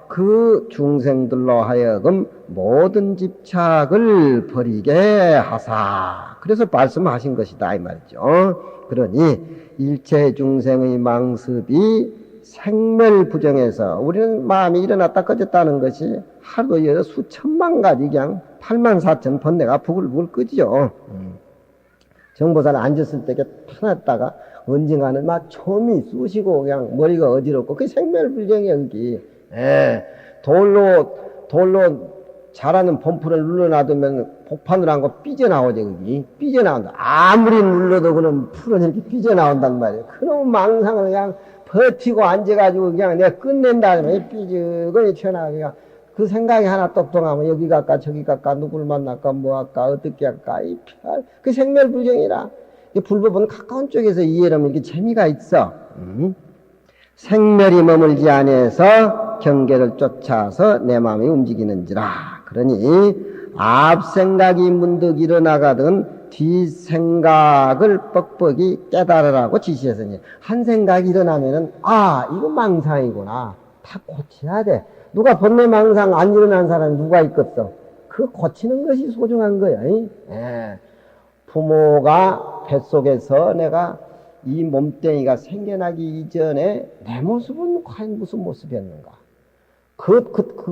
그 중생들로 하여금 모든 집착을 버리게 하사. 그래서 말씀하신 것이다 이 말이죠. 그러니 일체 중생의 망습이 생멸부정해서 우리는 마음이 일어났다 꺼졌다는 것이 하루에 수천만 가지 그냥 84,000 번뇌가 부글부글 끄지요. 정보사를 앉았을 때 편했다가 언젠가는 막 처음이 쑤시고 그냥 머리가 어지럽고 그게 생멸불정이야 그게. 돌로 자라는 범프를 눌러놔두면 복판으로 한 거 삐져나오지 그게. 삐져나온다. 아무리 눌러도 그럼 풀은 이렇게 삐져나온단 말이에요. 그런 망상을 그냥 버티고 앉아가지고 그냥 내가 끝낸다 하면 삐지거니 튀어나가기가 그 생각이 하나 똑똑하면 여기 갈까 저기 갈까 누굴 만날까 뭐 할까 어떻게 할까 그 생멸불정이라. 불법은 가까운 쪽에서 이해를 하면 이게 재미가 있어. 생멸이 머물지 아니해서 경계를 쫓아서 내 마음이 움직이는지라. 그러니 앞 생각이 문득 일어나가든 뒷 생각을 뻑뻑이 깨달으라고 지시했으니 한 생각이 일어나면은 이거 망상이구나. 다 고쳐야 돼. 누가 번뇌 망상 안 일어난 사람이 누가 있겠어? 그 고치는 것이 소중한 거야. 부모가 뱃속에서 내가 이 몸뚱이가 생겨나기 이전에 내 모습은 과연 무슨 모습이었는가?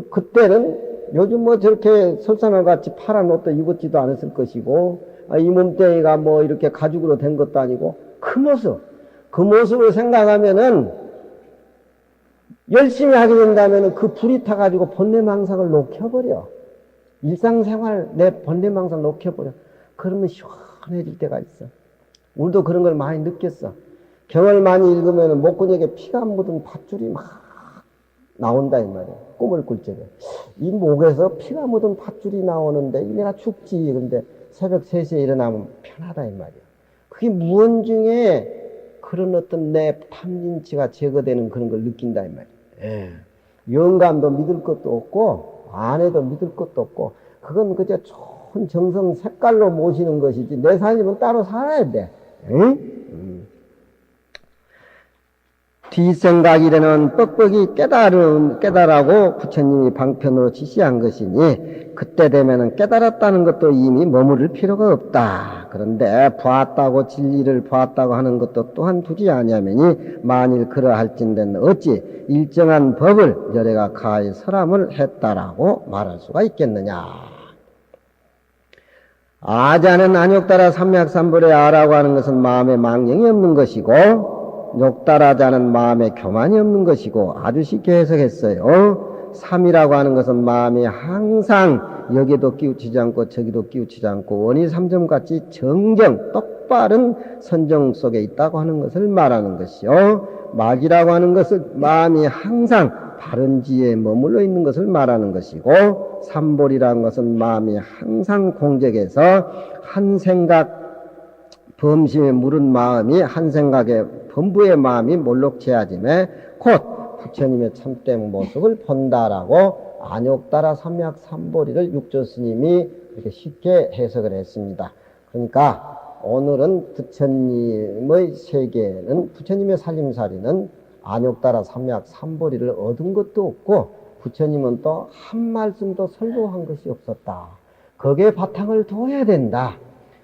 그때는 요즘 뭐 저렇게 설산화같이 파란 옷도 입었지도 않았을 것이고, 이 몸뚱이가 뭐 이렇게 가죽으로 된 것도 아니고, 그 모습을 생각하면은 열심히 하게 된다면 그 불이 타가지고 번뇌망상을 녹여버려. 일상생활 내 번뇌망상 녹여버려. 그러면 시원해질 때가 있어. 우리도 그런 걸 많이 느꼈어. 경을 많이 읽으면 목근육에 피가 묻은 밧줄이 막 나온다 이 말이야. 꿈을 꿀 적에. 이 목에서 피가 묻은 밧줄이 나오는데 내가 죽지. 근데 새벽 3시에 일어나면 편하다 이 말이야. 그게 무언 중에 그런 어떤 내 탐진치가 제거되는 그런 걸 느낀다 이 말이야. 예. 영감도 믿을 것도 없고 아내도 믿을 것도 없고 그건 그저 좋은 정성 색깔로 모시는 것이지 내 삶은 따로 살아야 돼. 응? 뒷생각이라는 뻑뻑이 깨달라고 부처님이 방편으로 지시한 것이니 그때 되면은 깨달았다는 것도 이미 머무를 필요가 없다. 그런데 보았다고 진리를 보았다고 하는 것도 또한 두지 아니하매니 만일 그러할진된 어찌 일정한 법을 열애가 가히 설함을 했다라고 말할 수가 있겠느냐. 아자는 안욕따라 삼약삼불의 아라고 하는 것은 마음에 망령이 없는 것이고 욕따라자는 마음에 교만이 없는 것이고 아주 쉽게 해석했어요. 삼이라고 하는 것은 마음이 항상 여기도 끼우치지 않고 저기도 끼우치지 않고 원이 삼점같이 정정 똑바른 선정 속에 있다고 하는 것을 말하는 것이요. 막이라고 하는 것은 마음이 항상 바른 지혜에 머물러 있는 것을 말하는 것이고 삼볼이라는 것은 마음이 항상 공적에서 한 생각 범심에 물은 마음이 한 생각에 범부의 마음이 몰록체하짐에 곧 부처님의 참된 모습을 본다라고 안욕따라 삼약삼보리를 육조스님이 이렇게 쉽게 해석을 했습니다. 그러니까 오늘은 부처님의 세계는 부처님의 살림살이는 안욕따라 삼약삼보리를 얻은 것도 없고 부처님은 또 한 말씀도 설교한 것이 없었다. 거기에 바탕을 둬야 된다.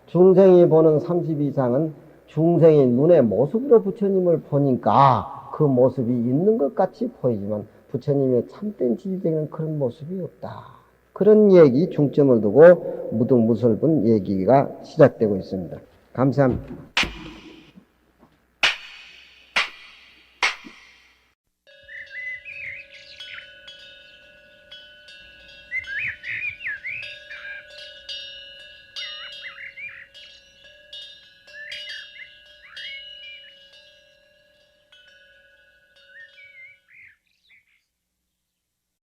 중생이 보는 30 이상은 중생의 눈의 모습으로 부처님을 보니까 그 모습이 있는 것 같이 보이지만 부처님의 참된 진리적인 그런 모습이 없다. 그런 얘기 중점을 두고 무등무설분 얘기가 시작되고 있습니다. 감사합니다.